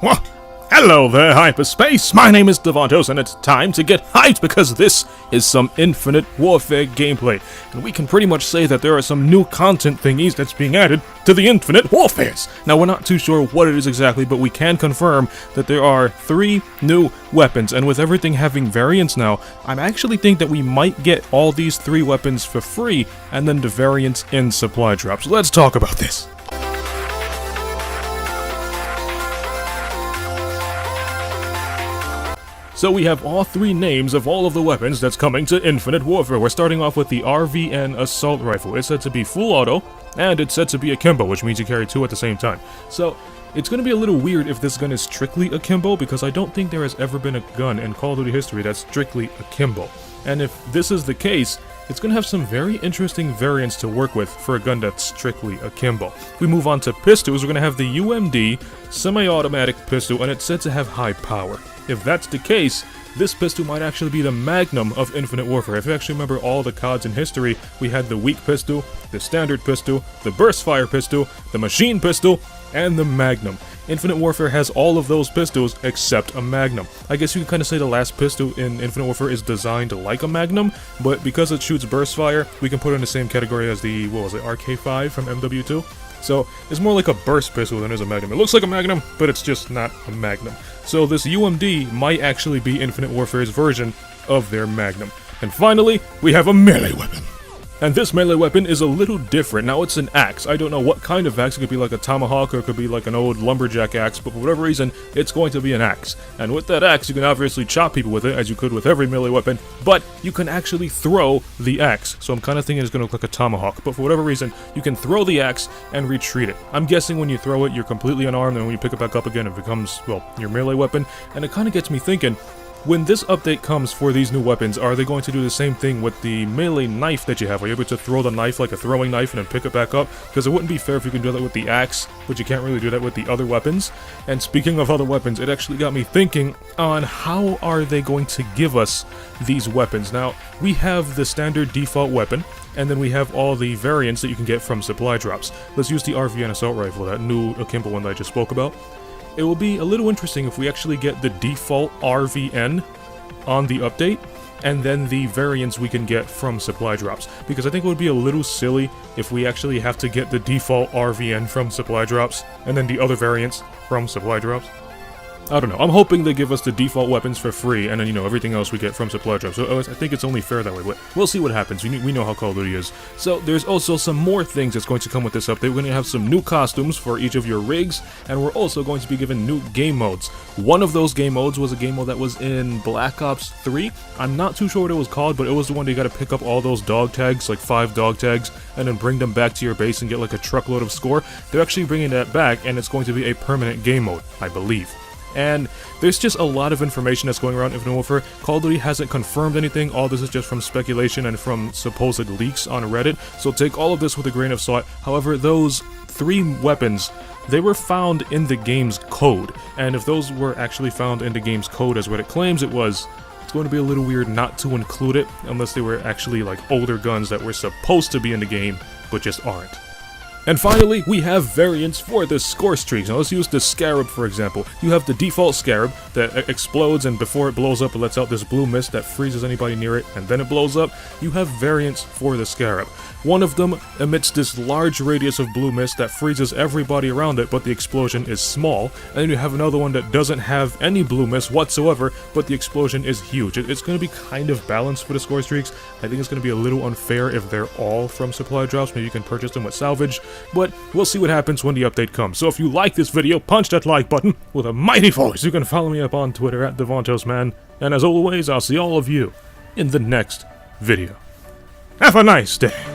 Well, hello there, hyperspace! My name is Davontos, and it's time to get hyped because this is some Infinite Warfare gameplay. And we can pretty much say that there are some new content thingies that's being added to the Infinite Warfares. Now, we're not too sure what it is exactly, but we can confirm that there are 3 new weapons. And with everything having variants now, I actually think that we might get all these 3 weapons for free, and then the variants in supply drops. Let's talk about this. So we have all 3 names of all of the weapons that's coming to Infinite Warfare. We're starting off with the RVN Assault Rifle. It's said to be full auto, and it's said to be akimbo, which means you carry 2 at the same time. So it's going to be a little weird if this gun is strictly akimbo, because I don't think there has ever been a gun in Call of Duty history that's strictly akimbo. And if this is the case, it's going to have some very interesting variants to work with for a gun that's strictly akimbo. If we move on to pistols, we're going to have the UMD semi-automatic pistol, and it's said to have high power. If that's the case, this pistol might actually be the Magnum of Infinite Warfare. If you actually remember all the CODs in history, we had the weak pistol, the standard pistol, the burst fire pistol, the machine pistol, and the Magnum. Infinite Warfare has all of those pistols except a Magnum. I guess you can kind of say the last pistol in Infinite Warfare is designed like a Magnum, but because it shoots burst fire, we can put it in the same category as the, what was it, RK5 from MW2? So it's more like a burst pistol than it is a Magnum. It looks like a Magnum, but it's just not a Magnum. So this UMD might actually be Infinite Warfare's version of their Magnum. And finally, we have a melee weapon. And this melee weapon is a little different. Now, it's an axe. I don't know what kind of axe. It could be like a tomahawk, or it could be like an old lumberjack axe, but for whatever reason, it's going to be an axe. And with that axe, you can obviously chop people with it, as you could with every melee weapon, but you can actually throw the axe. So I'm kind of thinking it's going to look like a tomahawk, but for whatever reason, you can throw the axe and retreat it. I'm guessing when you throw it, you're completely unarmed, and when you pick it back up again, it becomes, well, your melee weapon. And it kind of gets me thinking, when this update comes for these new weapons, are they going to do the same thing with the melee knife that you have? Are you able to throw the knife like a throwing knife and then pick it back up? Because it wouldn't be fair if you can do that with the axe, but you can't really do that with the other weapons. And speaking of other weapons, it actually got me thinking on how are they going to give us these weapons. Now, we have the standard default weapon, and then we have all the variants that you can get from supply drops. Let's use the RVN Assault Rifle, that new akimbo one that I just spoke about. It will be a little interesting if we actually get the default RVN on the update, and then the variants we can get from supply drops. Because I think it would be a little silly if we actually have to get the default RVN from supply drops, and then the other variants from supply drops. I don't know. I'm hoping they give us the default weapons for free, and then, you know, everything else we get from supply drops. So I think it's only fair that way, but we'll see what happens. We know how Call of Duty is. So there's also some more things that's going to come with this update. We're going to have some new costumes for each of your rigs, and we're also going to be given new game modes. One of those game modes was a game mode that was in Black Ops 3. I'm not too sure what it was called, but it was the one that you got to pick up all those dog tags, like 5 dog tags, and then bring them back to your base and get like a truckload of score. They're actually bringing that back, and it's going to be a permanent game mode, I believe. And there's just a lot of information that's going around Infinite Warfare. Call of Duty hasn't confirmed anything. All this is just from speculation and from supposed leaks on Reddit. So take all of this with a grain of salt. However, those 3 weapons, they were found in the game's code. And if those were actually found in the game's code as what it claims it was, it's going to be a little weird not to include it unless they were actually like older guns that were supposed to be in the game but just aren't. And finally, we have variants for the score streaks. Now let's use the Scarab, for example. You have the default Scarab that explodes, and before it blows up, it lets out this blue mist that freezes anybody near it, and then it blows up. You have variants for the Scarab. One of them emits this large radius of blue mist that freezes everybody around it, but the explosion is small. And then you have another one that doesn't have any blue mist whatsoever, but the explosion is huge. It's going to be kind of balanced for the score streaks. I think it's going to be a little unfair if they're all from supply drops. Maybe you can purchase them with salvage. But we'll see what happens when the update comes. So if you like this video, punch that like button with a mighty force. You can follow me up on Twitter at DavontosMan. And as always, I'll see all of you in the next video. Have a nice day.